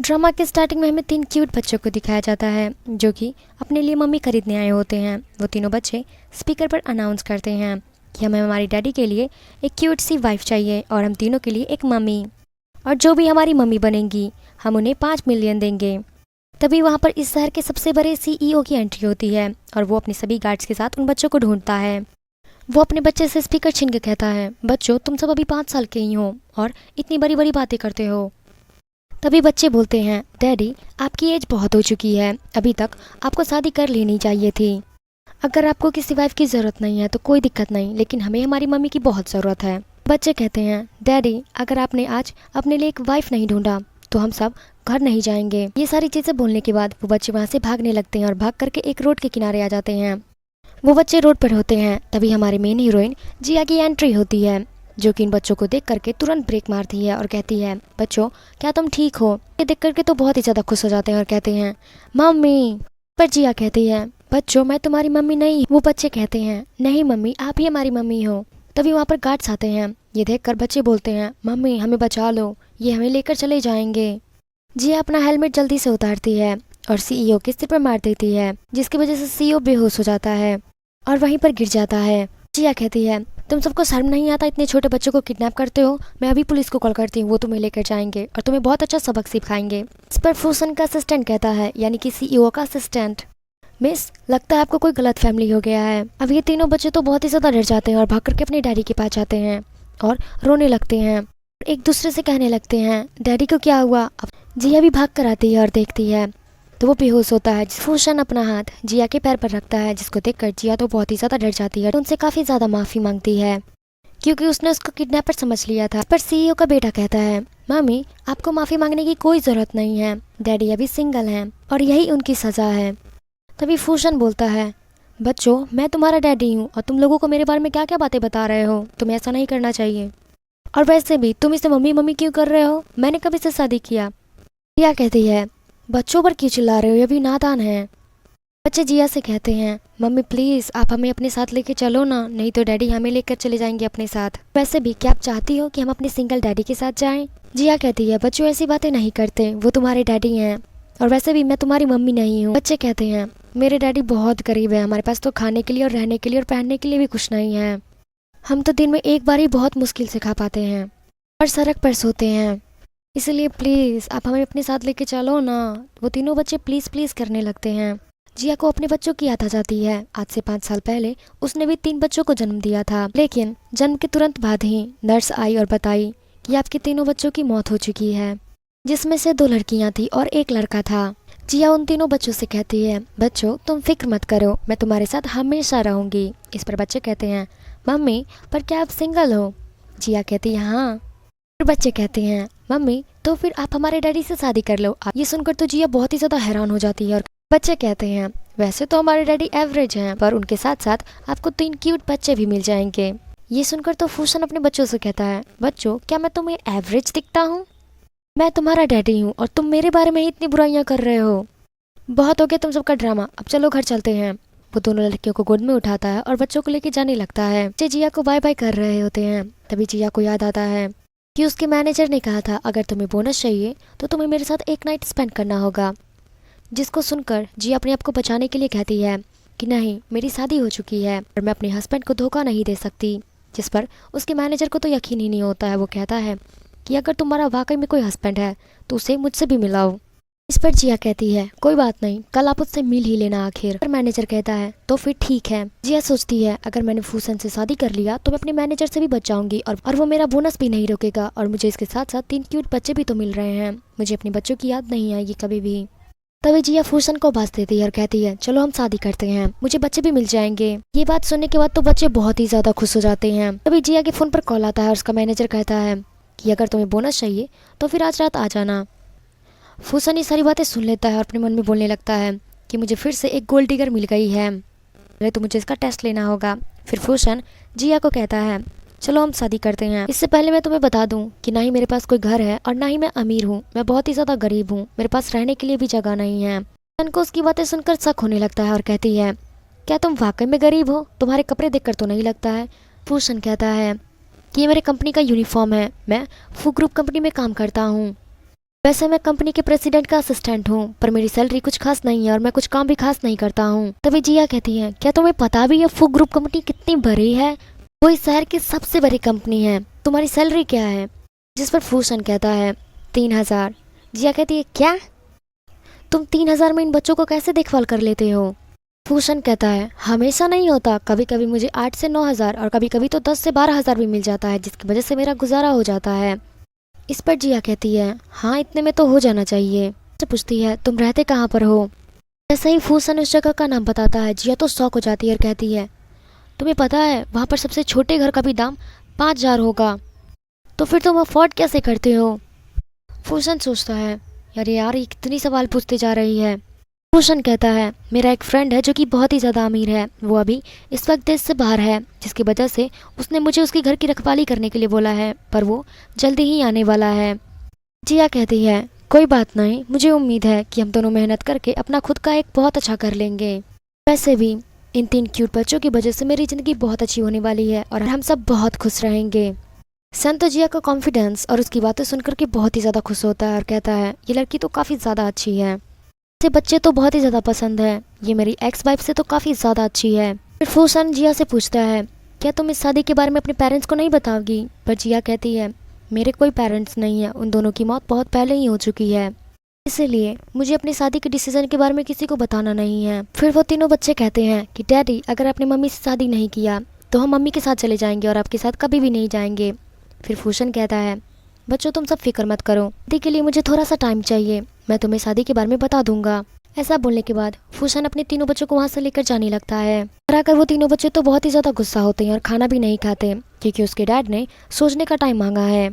Drama के starting में हमें 3 क्यूट बच्चों को दिखाया जाता है जो कि अपने लिए मम्मी खरीदने आए होते हैं। वो तीनों बच्चे स्पीकर पर अनाउंस करते हैं कि हमें हमारी डैडी के लिए एक क्यूट सी वाइफ चाहिए और हम तीनों के लिए एक मम्मी, और जो भी हमारी मम्मी बनेंगी हम उन्हें 5 मिलियन देंगे। तभी वहाँ पर इस शहर के सबसे बड़े सीईओ की एंट्री होती है और वो अपने सभी गार्ड्स के साथ उन बच्चों को ढूंढता है। वो अपने बच्चे से स्पीकर छीन के कहता है, बच्चों तुम सब अभी 5 साल के ही हो और इतनी बड़ी बड़ी बातें करते हो। तभी बच्चे बोलते हैं, डैडी आपकी एज बहुत हो चुकी है, अभी तक आपको शादी कर लेनी चाहिए थी। अगर आपको किसी वाइफ की ज़रूरत नहीं है तो कोई दिक्कत नहीं, लेकिन हमें हमारी मम्मी की बहुत ज़रूरत है। बच्चे कहते हैं, डैडी अगर आपने आज अपने लिए एक वाइफ नहीं ढूंढा तो हम सब घर नहीं जाएंगे। ये सारी चीज़ें बोलने के बाद वो बच्चे वहाँ से भागने लगते हैं और भाग करके एक रोड के किनारे आ जाते हैं। वो बच्चे रोड पर होते हैं तभी हमारी मेन हीरोइन जिया की एंट्री होती है, जो कि इन बच्चों को देख करके तुरंत ब्रेक मारती है और कहती है, बच्चों क्या तुम ठीक हो? ये देख करके तो बहुत ही ज़्यादा खुश हो जाते हैं और कहते हैं, मम्मी। पर जिया कहती है, बच्चों मैं तुम्हारी मम्मी नहीं। वो बच्चे कहते हैं, नहीं मम्मी आप ही हमारी मम्मी हो। तभी वहाँ पर गार्ड्स आते हैं। ये देखकर बच्चे बोलते हैं, मम्मी हमें बचा लो, ये हमें लेकर चले जाएंगे। जिया अपना हेलमेट जल्दी से उतारती है और सीईओ के सिर पर मार देती है, जिसकी वजह से सीईओ बेहोश हो जाता है और वहीं पर गिर जाता है। जिया कहती है, तुम सबको शर्म नहीं आता, इतने छोटे बच्चों को किडनैप करते हो? मैं अभी पुलिस को कॉल करती हूँ, वो तुम्हें लेकर जाएंगे और तुम्हें बहुत अच्छा सबक सिखाएंगे। इस पर फूसन का असिस्टेंट कहता है, यानी कि सीईओ का असिस्टेंट, मिस लगता है आपको कोई गलत फैमिली हो गया है। अब ये तीनों बच्चे तो बहुत ही ज्यादा डर जाते हैं और भाग करके अपने डैडी के पास जाते हैं और रोने लगते हैं, एक दूसरे से कहने लगते हैं, डैडी को क्या हुआ? अब जिया भी भाग कर आती है और देखती है तो वो बेहोश होता है। फूशन अपना हाथ जिया के पैर पर रखता है, जिसको देखकर जिया तो बहुत ही ज्यादा डर जाती है, तो उनसे काफी ज्यादा माफी मांगती है क्योंकि उसने उसको किडनैपर समझ लिया था। पर सीईओ का बेटा कहता है, मम्मी आपको माफी मांगने की कोई जरूरत नहीं है, डैडी अभी सिंगल हैं और यही उनकी सजा है। तभी फूशन बोलता है, बच्चों मैं तुम्हारा डैडी हूँ और तुम लोगों को मेरे बारे में क्या क्या बातें बता रहे हो, तुम्हें ऐसा नहीं करना चाहिए। और वैसे भी तुम इसे मम्मी मम्मी क्यों कर रहे हो? मैंने कभी से शादी किया। जिया कहती है, बच्चों पर क्यों चिल्ला रहे हो, ये भी नादान है। बच्चे जिया से कहते हैं, मम्मी प्लीज आप हमें अपने साथ लेके चलो ना, नहीं तो डैडी हमें लेकर चले जाएंगे अपने साथ। वैसे भी क्या आप चाहती हो कि हम अपने सिंगल डैडी के साथ जाएं? जिया कहती है, बच्चों ऐसी बातें नहीं करते, वो तुम्हारे डैडी हैं और वैसे भी मैं तुम्हारी मम्मी नहीं हूँ। बच्चे कहते हैं, मेरे डैडी बहुत गरीब है, हमारे पास तो खाने के लिए और रहने के लिए और पहनने के लिए भी कुछ नहीं है। हम तो दिन में एक बार ही बहुत मुश्किल से खा पाते हैं और सड़क पर सोते हैं, इसलिए प्लीज आप हमें अपने साथ लेके चलो ना। वो तीनों बच्चे प्लीज प्लीज करने लगते हैं। जिया को अपने बच्चों की याद आ जाती है। आज से 5 साल पहले उसने भी 3 बच्चों को जन्म दिया था, लेकिन जन्म के तुरंत बाद ही नर्स आई और बताई कि आपके तीनों बच्चों की मौत हो चुकी है, जिसमें से 2 लड़कियां थी और 1 लड़का था। जिया उन तीनों बच्चों से कहती है, बच्चों तुम फिक्र मत करो, मैं तुम्हारे साथ हमेशा रहूंगी। इस पर बच्चे कहते हैं, मम्मी पर क्या आप सिंगल हो? जिया कहती है, हाँ। फिर बच्चे कहते हैं, मम्मी तो फिर आप हमारे डैडी से शादी कर लो। ये सुनकर तो जिया बहुत ही ज्यादा हैरान हो जाती है और बच्चे कहते हैं, वैसे तो हमारे डैडी एवरेज हैं, पर उनके साथ साथ आपको 3 क्यूट बच्चे भी मिल जाएंगे। ये सुनकर तो फूशन अपने बच्चों से कहता है, बच्चों क्या मैं तुम्हें एवरेज दिखता हूँ? मैं तुम्हारा डैडी हूँ और तुम मेरे बारे में ही इतनी बुराइयां कर रहे हो। बहुत हो गया तुम सबका ड्रामा, अब चलो घर चलते हैं। वो दोनों लड़कियों को गोद में उठाता है और बच्चों को लेके जाने लगता है। बच्चे जिया को बाय बाय कर रहे होते हैं। तभी जिया को याद आता है कि उसके मैनेजर ने कहा था, अगर तुम्हें बोनस चाहिए तो तुम्हें मेरे साथ एक नाइट स्पेंड करना होगा। जिसको सुनकर जिया अपने आप को बचाने के लिए कहती है कि नहीं, मेरी शादी हो चुकी है और मैं अपने हस्बैंड को धोखा नहीं दे सकती। जिस पर उसके मैनेजर को तो यकीन ही नहीं होता है। वो कहता है कि अगर तुम्हारा वाकई में कोई हस्बैंड है तो उसे मुझसे भी मिलाओ। इस पर जिया कहती है, कोई बात नहीं, कल आप उससे मिल ही लेना आखिर। पर मैनेजर कहता है, तो फिर ठीक है। जिया सोचती है, अगर मैंने फूसन से शादी कर लिया तो मैं अपने मैनेजर से भी बच जाऊंगी और वो मेरा बोनस भी नहीं रोकेगा और मुझे इसके साथ साथ 3 क्यूट बच्चे भी तो मिल रहे हैं। मुझे अपने बच्चों की याद नहीं आएगी कभी भी। तभी जिया फूसन को बाज देती है और कहती है, चलो हम शादी करते हैं, मुझे बच्चे भी मिल जाएंगे। ये बात सुनने के बाद तो बच्चे बहुत ही ज्यादा खुश हो जाते हैं। तभी जिया के फोन पर कॉल आता है और उसका मैनेजर कहता है कि अगर तुम्हें बोनस चाहिए तो फिर आज रात आ जाना। फूसन ये सारी बातें सुन लेता है और अपने मन में बोलने लगता है कि मुझे फिर से एक गोल्ड डिगर मिल गई है, तो मुझे इसका टेस्ट लेना होगा। फिर फूसन जिया को कहता है, चलो हम शादी करते हैं। इससे पहले मैं तुम्हें बता दूं कि ना ही मेरे पास कोई घर है और ना ही मैं अमीर हूँ, मैं बहुत ही ज्यादा गरीब हूँ, मेरे पास रहने के लिए भी जगह नहीं है। फूसन को उसकी बातें सुनकर शक होने लगता है और कहती है, क्या तुम वाकई में गरीब हो? तुम्हारे कपड़े देखकर तो नहीं लगता है। फूसन कहता है कि ये मेरे कंपनी का यूनिफॉर्म है, मैं फू ग्रुप कंपनी में काम करता हूँ। वैसे मैं कंपनी के प्रेसिडेंट का असिस्टेंट हूँ, पर मेरी सैलरी कुछ खास नहीं है और मैं कुछ काम भी खास नहीं करता हूँ। तभी जिया कहती है, क्या तुम्हें पता भी है फूक ग्रुप कंपनी कितनी बड़ी है? वो इस शहर की सबसे बड़ी कंपनी है। तुम्हारी सैलरी क्या है? जिस पर फूशन कहता है 3,000। जिया कहती है, क्या? तुम 3,000 में इन बच्चों को कैसे देखभाल कर लेते हो? फूशन कहता है, हमेशा नहीं होता, कभी कभी मुझे 8 से 9,000 और कभी कभी तो 10 से 12,000 भी मिल जाता है, जिसकी वजह से मेरा गुजारा हो जाता है। इस पर जिया कहती है, हाँ इतने में तो हो जाना चाहिए। से पूछती है, तुम रहते कहाँ पर हो? जैसे ही फूसन उस जगह का नाम बताता है, जिया तो शॉक हो जाती है और कहती है, तुम्हें पता है वहाँ पर सबसे छोटे घर का भी दाम 5,000 होगा। तो फिर तुम अफोर्ड कैसे करते हो? फूसन सोचता है, अरे यार ये कितनी सवाल पूछती जा रही है। फूसन कहता है, मेरा एक फ्रेंड है जो कि बहुत ही ज़्यादा अमीर है, वो अभी इस वक्त देश से बाहर है, जिसकी वजह से उसने मुझे उसके घर की रखवाली करने के लिए बोला है, पर वो जल्दी ही आने वाला है। जिया कहती है, कोई बात नहीं, मुझे उम्मीद है कि हम दोनों मेहनत करके अपना खुद का एक बहुत अच्छा कर लेंगे। वैसे भी इन 3 क्यूट बच्चों की वजह से मेरी ज़िंदगी बहुत अच्छी होने वाली है और हम सब बहुत खुश रहेंगे। सन तो जिया का कॉन्फिडेंस और उसकी बातें सुनकर के बहुत ही ज़्यादा खुश होता है और कहता है, ये लड़की तो काफ़ी ज़्यादा अच्छी है, इसे बच्चे तो बहुत ही ज़्यादा पसंद है, ये मेरी एक्स वाइफ से तो काफ़ी ज़्यादा अच्छी है। फिर फूसन जिया से पूछता है, क्या तुम इस शादी के बारे में अपने पेरेंट्स को नहीं बताओगी? पर जिया कहती है, मेरे कोई पेरेंट्स नहीं है, उन दोनों की मौत बहुत पहले ही हो चुकी है, इसलिए मुझे अपनी शादी के डिसीजन के बारे में किसी को बताना नहीं है। फिर वो तीनों बच्चे कहते हैं कि डैडी, अगर आपने मम्मी से शादी नहीं किया तो हम मम्मी के साथ चले जाएंगे और आपके साथ कभी भी नहीं जाएंगे। फिर फूशन कहता है, बच्चों तुम सब फिक्र मत करो, शादी के लिए मुझे थोड़ा सा टाइम चाहिए, मैं तुम्हें शादी के बारे में बता दूंगा। ऐसा बोलने के बाद फूशन अपने तीनों बच्चों को वहाँ से लेकर जाने लगता है। घर आकर वो तीनों बच्चे तो बहुत ही ज़्यादा गुस्सा होते हैं और खाना भी नहीं खाते, क्योंकि उसके डैड ने सोचने का टाइम मांगा है।